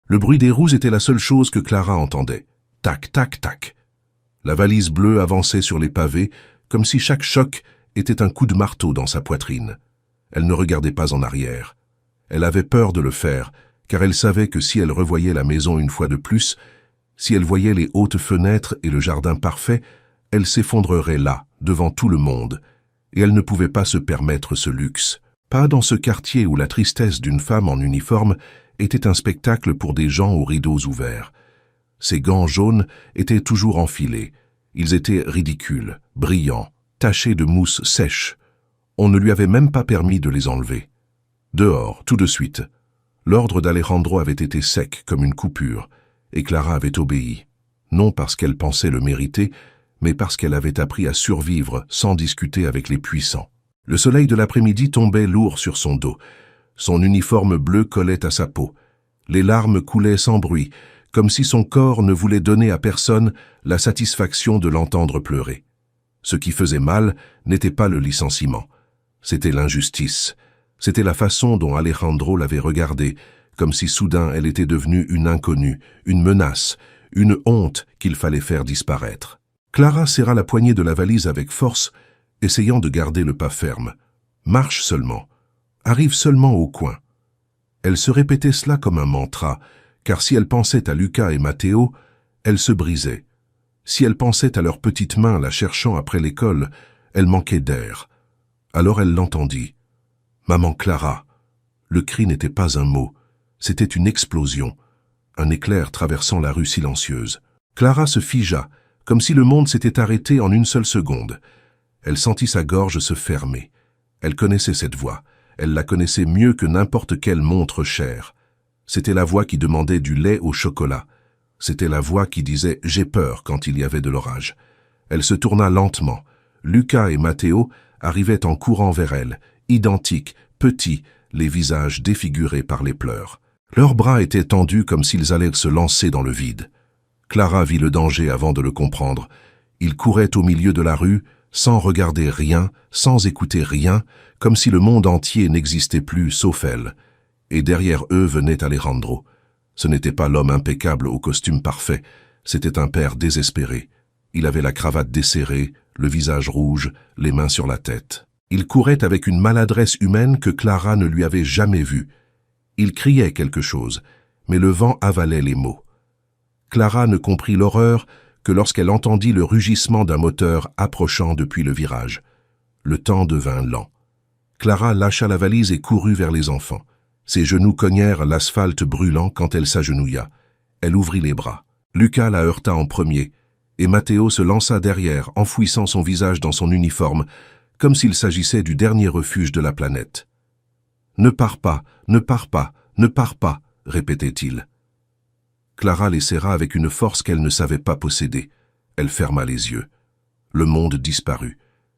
Le bruit des roues était la seule chose que Clara entendait. Tac, tac, tac. La valise bleue avançait sur les pavés, comme si chaque choc était un coup de marteau dans sa poitrine. Elle ne regardait pas en arrière. Elle avait peur de le faire, car elle savait que si elle revoyait la maison une fois de plus, si elle voyait les hautes fenêtres et le jardin parfait, elle s'effondrerait là, devant tout le monde, et elle ne pouvait pas se permettre ce luxe. Pas dans ce quartier où la tristesse d'une femme en uniforme était un spectacle pour des gens aux rideaux ouverts. Ses gants jaunes étaient toujours enfilés. Ils étaient ridicules, brillants, tachés de mousse sèche. On ne lui avait même pas permis de les enlever. Dehors, tout de suite. L'ordre d'Alejandro avait été sec comme une coupure, et Clara avait obéi. Non parce qu'elle pensait le mériter, mais parce qu'elle avait appris à survivre sans discuter avec les puissants. Le soleil de l'après-midi tombait lourd sur son dos. Son uniforme bleu collait à sa peau. Les larmes coulaient sans bruit, comme si son corps ne voulait donner à personne la satisfaction de l'entendre pleurer. Ce qui faisait mal n'était pas le licenciement. C'était l'injustice. C'était la façon dont Alejandro l'avait regardée, comme si soudain elle était devenue une inconnue, une menace, une honte qu'il fallait faire disparaître. Clara serra la poignée de la valise avec force, essayant de garder le pas ferme. Marche seulement. Arrive seulement au coin. Elle se répétait cela comme un mantra, car si elle pensait à Lucas et Matteo, elle se brisait. Si elle pensait à leurs petites mains la cherchant après l'école, elle manquait d'air. Alors elle l'entendit. « Maman Clara !» Le cri n'était pas un mot, c'était une explosion, un éclair traversant la rue silencieuse. Clara se figea, comme si le monde s'était arrêté en une seule seconde. Elle sentit sa gorge se fermer. Elle connaissait cette voix. Elle la connaissait mieux que n'importe quelle montre chère. C'était la voix qui demandait du lait au chocolat. C'était la voix qui disait « j'ai peur » quand il y avait de l'orage. Elle se tourna lentement. Lucas et Matteo arrivaient en courant vers elle, identiques, petits, les visages défigurés par les pleurs. Leurs bras étaient tendus comme s'ils allaient se lancer dans le vide. Clara vit le danger avant de le comprendre. Ils couraient au milieu de la rue, sans regarder rien, sans écouter rien, comme si le monde entier n'existait plus sauf elle. Et derrière eux venait Alejandro. Ce n'était pas l'homme impeccable au costume parfait, c'était un père désespéré. Il avait la cravate desserrée, le visage rouge, les mains sur la tête. Il courait avec une maladresse humaine que Clara ne lui avait jamais vue. Il criait quelque chose, mais le vent avalait les mots. Clara ne comprit l'horreur que lorsqu'elle entendit le rugissement d'un moteur approchant depuis le virage. Le temps devint lent. Clara lâcha la valise et courut vers les enfants. Ses genoux cognèrent l'asphalte brûlant quand elle s'agenouilla. Elle ouvrit les bras. Lucas la heurta en premier, et Matteo se lança derrière, enfouissant son visage dans son uniforme, comme s'il s'agissait du dernier refuge de la planète. « Ne pars pas, ne pars pas, ne pars pas », répétait-il. Clara les serra avec une force qu'elle ne savait pas posséder. Elle ferma les yeux. Le monde disparut.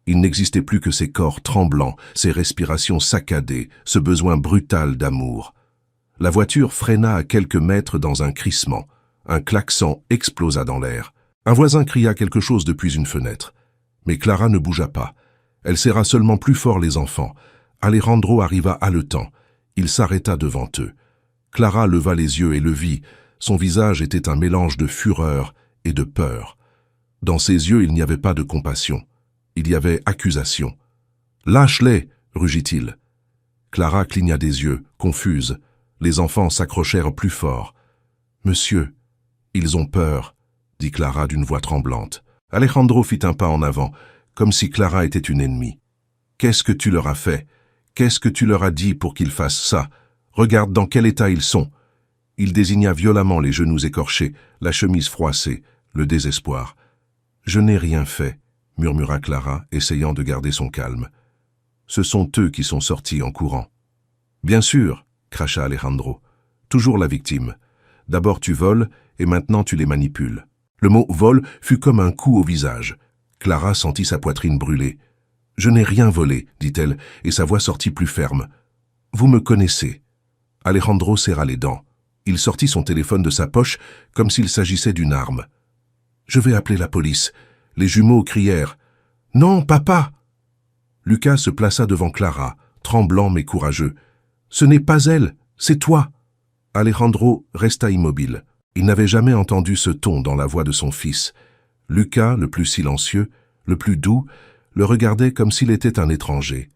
Il n'existait plus que ces corps tremblants, ces respirations saccadées, ce besoin brutal d'amour. La voiture freina à quelques mètres dans un crissement. Un klaxon explosa dans l'air. Un voisin cria quelque chose depuis une fenêtre. Mais Clara ne bougea pas. Elle serra seulement plus fort les enfants. Alejandro arriva haletant. Il s'arrêta devant eux. Clara leva les yeux et le vit. Son visage était un mélange de fureur et de peur. Dans ses yeux, il n'y avait pas de compassion. Il y avait accusation. « Lâche-les !» rugit-il. Clara cligna des yeux, confuse. Les enfants s'accrochèrent plus fort. « Monsieur, ils ont peur !» dit Clara d'une voix tremblante. Alejandro fit un pas en avant, comme si Clara était une ennemie. « Qu'est-ce que tu leur as fait? Qu'est-ce que tu leur as dit pour qu'ils fassent ça? Regarde dans quel état ils sont !» Il désigna violemment les genoux écorchés, la chemise froissée, le désespoir. « Je n'ai rien fait », murmura Clara, essayant de garder son calme. « Ce sont eux qui sont sortis en courant. »« Bien sûr », cracha Alejandro. « Toujours la victime. D'abord tu voles, et maintenant tu les manipules. » Le mot « vol » fut comme un coup au visage. Clara sentit sa poitrine brûler. « Je n'ai rien volé, dit-elle, et sa voix sortit plus ferme. « Vous me connaissez. » Alejandro serra les dents. Il sortit son téléphone de sa poche comme s'il s'agissait d'une arme. « Je vais appeler la police. » Les jumeaux crièrent. « Non, papa !» Lucas se plaça devant Clara, tremblant mais courageux. « Ce n'est pas elle, c'est toi !» Alejandro resta immobile. Il n'avait jamais entendu ce ton dans la voix de son fils. Lucas, le plus silencieux, le plus doux, le regardait comme s'il était un étranger.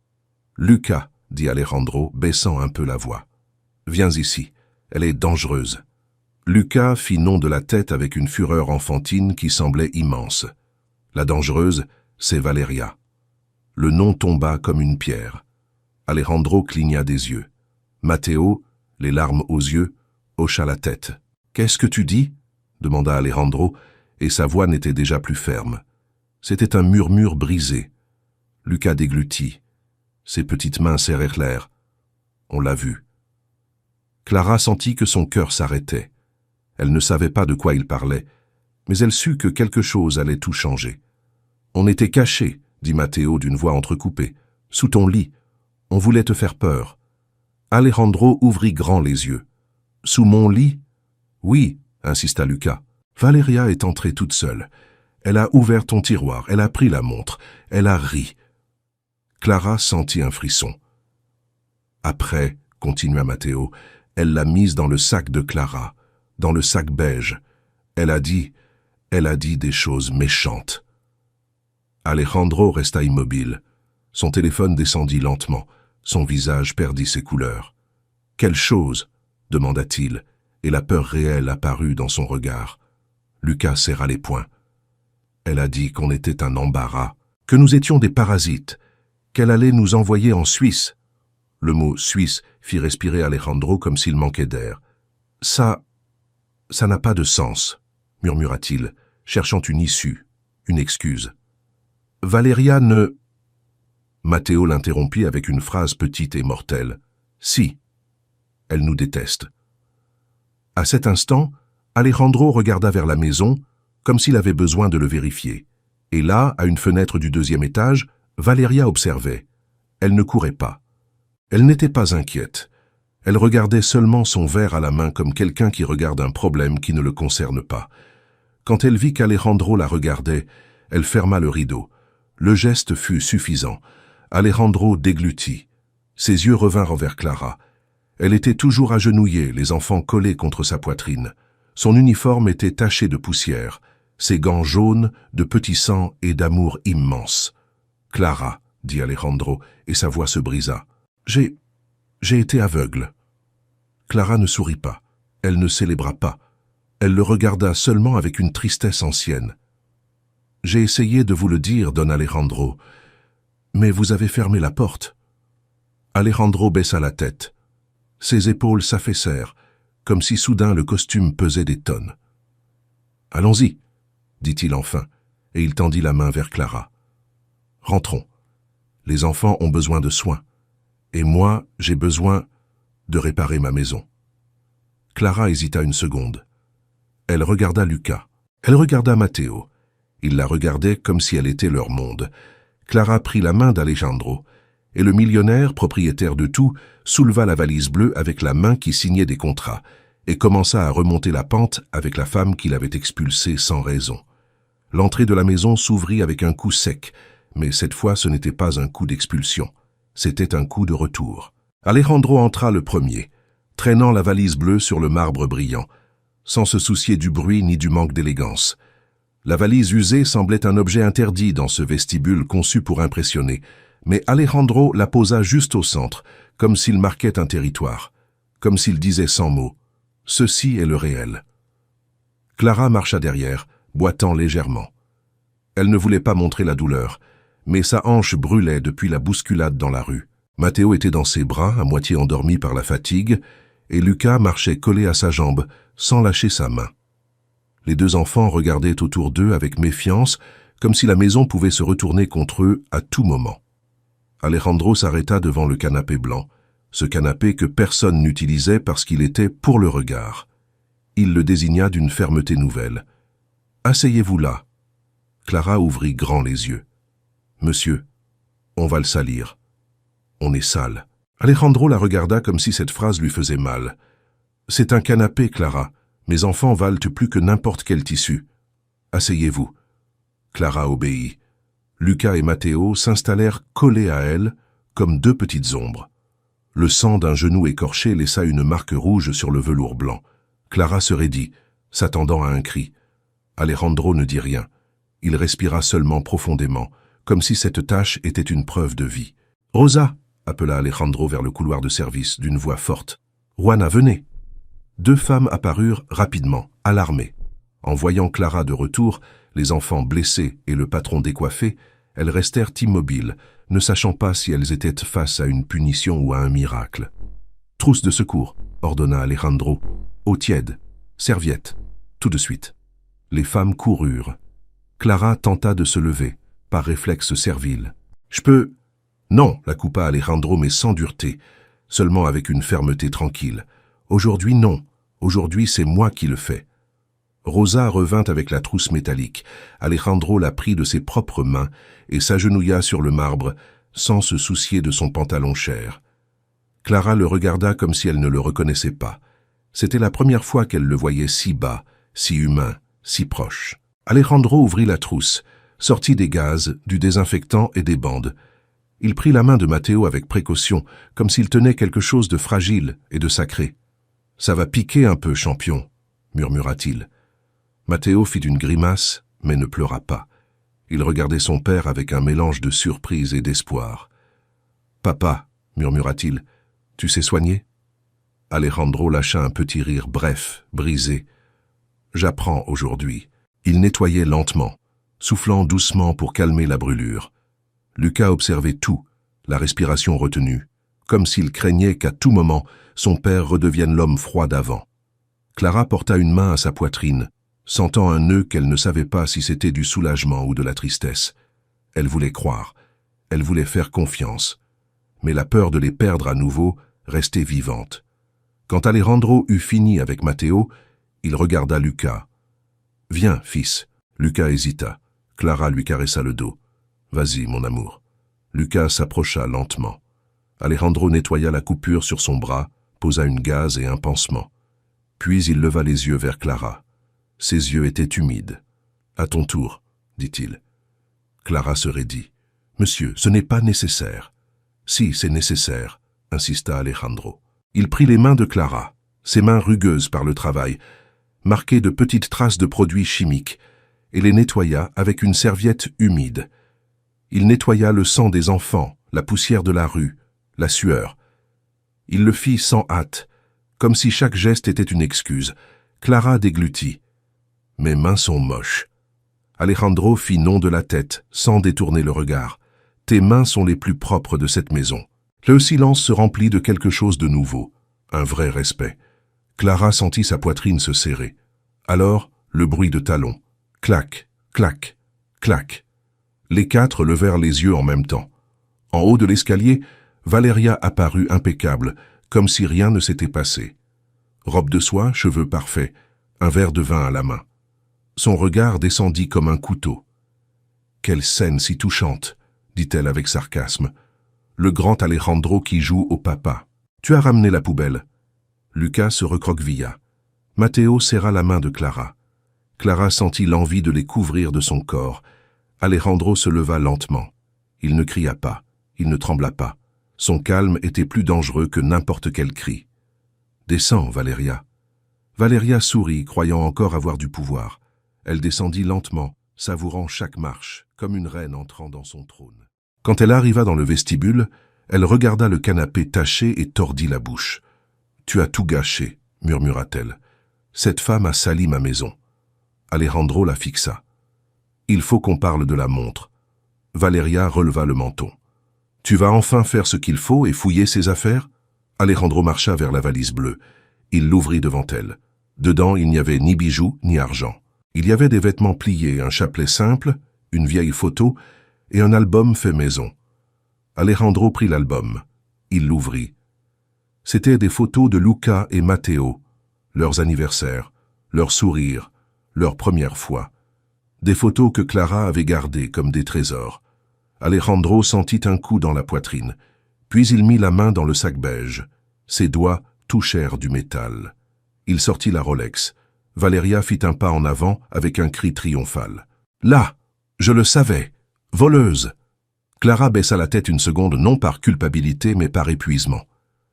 « Lucas, dit Alejandro, baissant un peu la voix. « Viens ici, elle est dangereuse. » Lucas fit non de la tête avec une fureur enfantine qui semblait immense. La dangereuse, c'est Valeria. Le nom tomba comme une pierre. Alejandro cligna des yeux. Matteo, les larmes aux yeux, hocha la tête. « Qu'est-ce que tu dis ?» demanda Alejandro, et sa voix n'était déjà plus ferme. C'était un murmure brisé. Lucas déglutit. Ses petites mains serrèrent l'air. On l'a vu. Clara sentit que son cœur s'arrêtait. Elle ne savait pas de quoi il parlait, mais elle sut que quelque chose allait tout changer. « On était cachés, » dit Matteo d'une voix entrecoupée. « Sous ton lit. On voulait te faire peur. » Alejandro ouvrit grand les yeux. « Sous mon lit ?»« Oui, » insista Lucas. « Valeria est entrée toute seule. Elle a ouvert ton tiroir, elle a pris la montre, elle a ri. » Clara sentit un frisson. « Après, » continua Matteo, « elle l'a mise dans le sac de Clara, dans le sac beige. Elle a dit des choses méchantes. » Alejandro resta immobile. Son téléphone descendit lentement. Son visage perdit ses couleurs. « Quelle chose ?» demanda-t-il, et la peur réelle apparut dans son regard. Lucas serra les poings. Elle a dit qu'on était un embarras, que nous étions des parasites, qu'elle allait nous envoyer en Suisse. Le mot « Suisse » fit respirer Alejandro comme s'il manquait d'air. « Ça n'a pas de sens, » murmura-t-il, cherchant une issue, une excuse. « Valeria ne... » Matteo l'interrompit avec une phrase petite et mortelle. « Si, elle nous déteste. » À cet instant, Alejandro regarda vers la maison, comme s'il avait besoin de le vérifier. Et là, à une fenêtre du deuxième étage, Valeria observait. Elle ne courait pas. Elle n'était pas inquiète. Elle regardait seulement son verre à la main comme quelqu'un qui regarde un problème qui ne le concerne pas. Quand elle vit qu'Alejandro la regardait, elle ferma le rideau. Le geste fut suffisant. Alejandro déglutit. Ses yeux revinrent vers Clara. Elle était toujours agenouillée, les enfants collés contre sa poitrine. Son uniforme était taché de poussière, ses gants jaunes, de petit sang et d'amour immense. « Clara, » dit Alejandro, et sa voix se brisa. « J'ai été aveugle. » Clara ne sourit pas. Elle ne célébra pas. Elle le regarda seulement avec une tristesse ancienne. « J'ai essayé de vous le dire, Don Alejandro, mais vous avez fermé la porte. » Alejandro baissa la tête. Ses épaules s'affaissèrent, comme si soudain le costume pesait des tonnes. « Allons-y, » dit-il enfin, et il tendit la main vers Clara. « Rentrons. Les enfants ont besoin de soins, et moi, j'ai besoin de réparer ma maison. » Clara hésita une seconde. Elle regarda Lucas. Elle regarda Matteo. Il la regardait comme si elle était leur monde. Clara prit la main d'Alejandro, et le millionnaire, propriétaire de tout, souleva la valise bleue avec la main qui signait des contrats, et commença à remonter la pente avec la femme qu'il avait expulsée sans raison. L'entrée de la maison s'ouvrit avec un coup sec, mais cette fois ce n'était pas un coup d'expulsion, c'était un coup de retour. Alejandro entra le premier, traînant la valise bleue sur le marbre brillant, sans se soucier du bruit ni du manque d'élégance. La valise usée semblait un objet interdit dans ce vestibule conçu pour impressionner, mais Alejandro la posa juste au centre, comme s'il marquait un territoire, comme s'il disait sans mots « Ceci est le réel ». Clara marcha derrière, boitant légèrement. Elle ne voulait pas montrer la douleur, mais sa hanche brûlait depuis la bousculade dans la rue. Matteo était dans ses bras, à moitié endormi par la fatigue, et Lucas marchait collé à sa jambe, sans lâcher sa main. Les deux enfants regardaient autour d'eux avec méfiance, comme si la maison pouvait se retourner contre eux à tout moment. Alejandro s'arrêta devant le canapé blanc, ce canapé que personne n'utilisait parce qu'il était pour le regard. Il le désigna d'une fermeté nouvelle. « Asseyez-vous là. » Clara ouvrit grand les yeux. « Monsieur, on va le salir. On est sale. » Alejandro la regarda comme si cette phrase lui faisait mal. « C'est un canapé, Clara. Mes enfants valent plus que n'importe quel tissu. Asseyez-vous. » Clara obéit. Lucas et Matteo s'installèrent collés à elle, comme deux petites ombres. Le sang d'un genou écorché laissa une marque rouge sur le velours blanc. Clara se raidit, s'attendant à un cri. Alejandro ne dit rien. Il respira seulement profondément, comme si cette tâche était une preuve de vie. « Rosa !» appela Alejandro vers le couloir de service d'une voix forte. « Juana, venez !» Deux femmes apparurent rapidement, alarmées. En voyant Clara de retour, les enfants blessés et le patron décoiffé, elles restèrent immobiles, ne sachant pas si elles étaient face à une punition ou à un miracle. « Trousse de secours !» ordonna Alejandro. « Eau tiède, serviette, tout de suite. » Les femmes coururent. Clara tenta de se lever, par réflexe servile. « Je peux... » « Non, la coupa Alejandro, mais sans dureté, seulement avec une fermeté tranquille. « Aujourd'hui, non. Aujourd'hui, c'est moi qui le fais. » Rosa revint avec la trousse métallique. Alejandro la prit de ses propres mains et s'agenouilla sur le marbre, sans se soucier de son pantalon cher. Clara le regarda comme si elle ne le reconnaissait pas. C'était la première fois qu'elle le voyait si bas, si humain, si proche. Alejandro ouvrit la trousse, sortit des gaz, du désinfectant et des bandes. Il prit la main de Matteo avec précaution, comme s'il tenait quelque chose de fragile et de sacré. « Ça va piquer un peu, champion », murmura-t-il. Matteo fit une grimace, mais ne pleura pas. Il regardait son père avec un mélange de surprise et d'espoir. « Papa, » murmura-t-il, « tu sais soigner ?» Alejandro lâcha un petit rire bref, brisé. « J'apprends aujourd'hui. » Il nettoyait lentement, soufflant doucement pour calmer la brûlure. Lucas observait tout, la respiration retenue, comme s'il craignait qu'à tout moment, son père redevienne l'homme froid d'avant. Clara porta une main à sa poitrine, sentant un nœud qu'elle ne savait pas si c'était du soulagement ou de la tristesse. Elle voulait croire, elle voulait faire confiance, mais la peur de les perdre à nouveau restait vivante. Quand Alejandro eut fini avec Matteo, il regarda Lucas. « Viens, fils. » Lucas hésita. Clara lui caressa le dos. « Vas-y, mon amour. » Lucas s'approcha lentement. Alejandro nettoya la coupure sur son bras, posa une gaze et un pansement. Puis il leva les yeux vers Clara. Ses yeux étaient humides. « À ton tour, » dit-il. Clara se raidit. « Monsieur, ce n'est pas nécessaire. »« Si, c'est nécessaire, » insista Alejandro. Il prit les mains de Clara, ses mains rugueuses par le travail, marquées de petites traces de produits chimiques, et les nettoya avec une serviette humide. Il nettoya le sang des enfants, la poussière de la rue, la sueur. Il le fit sans hâte, comme si chaque geste était une excuse. Clara déglutit. « Mes mains sont moches. » Alejandro fit non de la tête, sans détourner le regard. « Tes mains sont les plus propres de cette maison. » Le silence se remplit de quelque chose de nouveau, un vrai respect. Clara sentit sa poitrine se serrer. Alors, le bruit de talons. Clac, clac, clac. Les quatre levèrent les yeux en même temps. En haut de l'escalier, Valeria apparut impeccable, comme si rien ne s'était passé. Robe de soie, cheveux parfaits, un verre de vin à la main. Son regard descendit comme un couteau. « Quelle scène si touchante !» dit-elle avec sarcasme. « Le grand Alejandro qui joue au papa. Tu as ramené la poubelle. » Lucas se recroquevilla. Matteo serra la main de Clara. Clara sentit l'envie de les couvrir de son corps. Alejandro se leva lentement. Il ne cria pas, il ne trembla pas. Son calme était plus dangereux que n'importe quel cri. « Descends, Valeria. » Valeria sourit, croyant encore avoir du pouvoir. Elle descendit lentement, savourant chaque marche, comme une reine entrant dans son trône. Quand elle arriva dans le vestibule, elle regarda le canapé taché et tordit la bouche. « Tu as tout gâché, » murmura-t-elle. « Cette femme a sali ma maison. » Alejandro la fixa. « Il faut qu'on parle de la montre. » Valeria releva le menton. « Tu vas enfin faire ce qu'il faut et fouiller ses affaires ?» Alejandro marcha vers la valise bleue. Il l'ouvrit devant elle. Dedans, il n'y avait ni bijoux ni argent. Il y avait des vêtements pliés, un chapelet simple, une vieille photo et un album fait maison. Alejandro prit l'album. Il l'ouvrit. C'étaient des photos de Lucas et Matteo, leurs anniversaires, leurs sourires, leur première fois. Des photos que Clara avait gardées comme des trésors. Alejandro sentit un coup dans la poitrine, puis il mit la main dans le sac beige. Ses doigts touchèrent du métal. Il sortit la Rolex. Valeria fit un pas en avant avec un cri triomphal. « Là, je le savais, voleuse !» Clara baissa la tête une seconde, non par culpabilité mais par épuisement.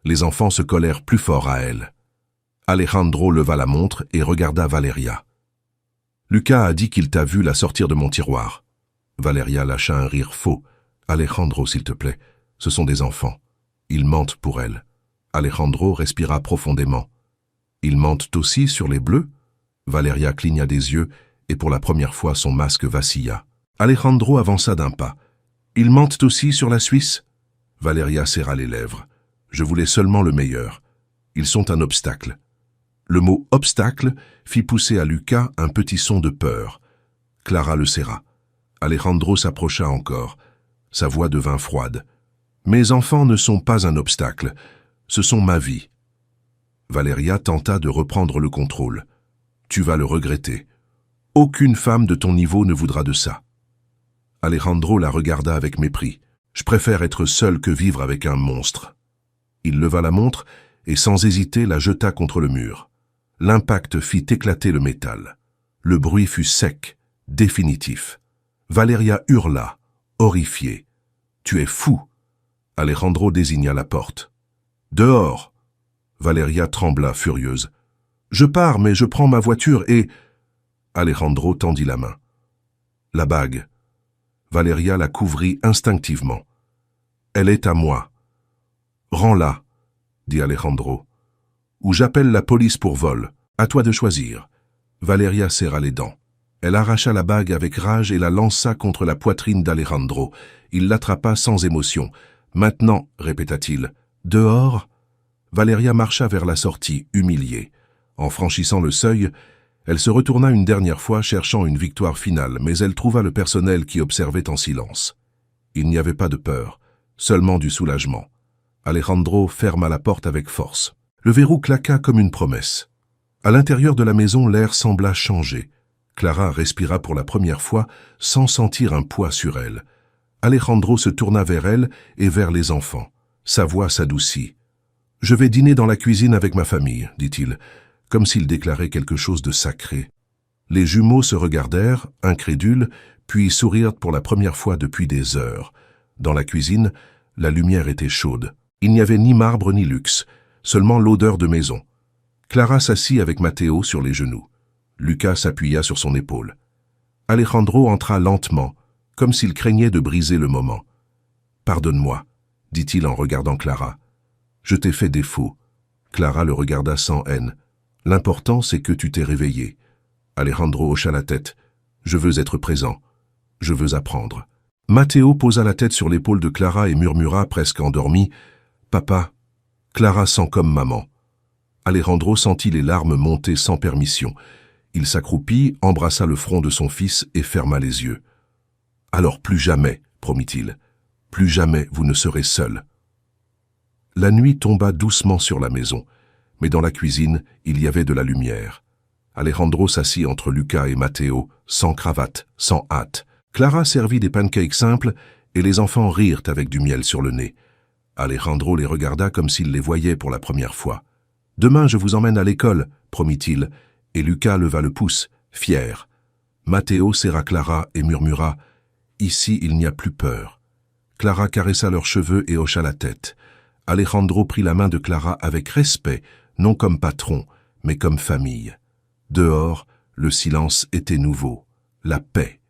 Les enfants se collèrent plus fort à elle. Alejandro leva la montre et regarda Valeria. « Lucas a dit qu'il t'a vu la sortir de mon tiroir. » Valeria lâcha un rire faux. « Alejandro, s'il te plaît, ce sont des enfants. Ils mentent pour elle. » Alejandro respira profondément. « Ils mentent aussi sur les bleus ?» Valeria cligna des yeux et pour la première fois son masque vacilla. Alejandro avança d'un pas. « Ils mentent aussi sur la Suisse ?» Valeria serra les lèvres. « Je voulais seulement le meilleur. Ils sont un obstacle. » Le mot « obstacle » fit pousser à Lucas un petit son de peur. Clara le serra. Alejandro s'approcha encore. Sa voix devint froide. « Mes enfants ne sont pas un obstacle. Ce sont ma vie. » Valeria tenta de reprendre le contrôle. « Tu vas le regretter. Aucune femme de ton niveau ne voudra de ça. » Alejandro la regarda avec mépris. « Je préfère être seul que vivre avec un monstre. » Il leva la montre et sans hésiter la jeta contre le mur. L'impact fit éclater le métal. Le bruit fut sec, définitif. Valeria hurla, horrifiée. « Tu es fou !» Alejandro désigna la porte. « Dehors !» Valeria trembla, furieuse. « Je pars, mais je prends ma voiture et... » Alejandro tendit la main. La bague. Valeria la couvrit instinctivement. « Elle est à moi. »« Rends-la, » dit Alejandro. « Ou j'appelle la police pour vol. À toi de choisir. » Valeria serra les dents. Elle arracha la bague avec rage et la lança contre la poitrine d'Alejandro. Il l'attrapa sans émotion. « Maintenant, » répéta-t-il. « Dehors ?» Valeria marcha vers la sortie, humiliée. En franchissant le seuil, elle se retourna une dernière fois cherchant une victoire finale, mais elle trouva le personnel qui observait en silence. Il n'y avait pas de peur, seulement du soulagement. Alejandro ferma la porte avec force. Le verrou claqua comme une promesse. À l'intérieur de la maison, l'air sembla changer. Clara respira pour la première fois sans sentir un poids sur elle. Alejandro se tourna vers elle et vers les enfants. Sa voix s'adoucit. « Je vais dîner dans la cuisine avec ma famille, » dit-il, comme s'il déclarait quelque chose de sacré. Les jumeaux se regardèrent, incrédules, puis sourirent pour la première fois depuis des heures. Dans la cuisine, la lumière était chaude. Il n'y avait ni marbre ni luxe, seulement l'odeur de maison. Clara s'assit avec Matteo sur les genoux. Lucas s'appuya sur son épaule. Alejandro entra lentement, comme s'il craignait de briser le moment. « Pardonne-moi, » dit-il en regardant Clara. « Je t'ai fait défaut. » Clara le regarda sans haine. « L'important, c'est que tu t'es réveillé. » Alejandro hocha la tête. « Je veux être présent. Je veux apprendre. » Matteo posa la tête sur l'épaule de Clara et murmura, presque endormi, « Papa, Clara sent comme maman. » Alejandro sentit les larmes monter sans permission. Il s'accroupit, embrassa le front de son fils et ferma les yeux. « Alors plus jamais, » promit-il, « plus jamais vous ne serez seuls. » La nuit tomba doucement sur la maison, mais dans la cuisine, il y avait de la lumière. Alejandro s'assit entre Lucas et Matteo, sans cravate, sans hâte. Clara servit des pancakes simples et les enfants rirent avec du miel sur le nez. Alejandro les regarda comme s'il les voyait pour la première fois. « Demain, je vous emmène à l'école, » promit-il, et Lucas leva le pouce, fier. Matteo serra Clara et murmura « Ici, il n'y a plus peur. » Clara caressa leurs cheveux et hocha la tête. Alejandro prit la main de Clara avec respect, non comme patron, mais comme famille. Dehors, le silence était nouveau, la paix.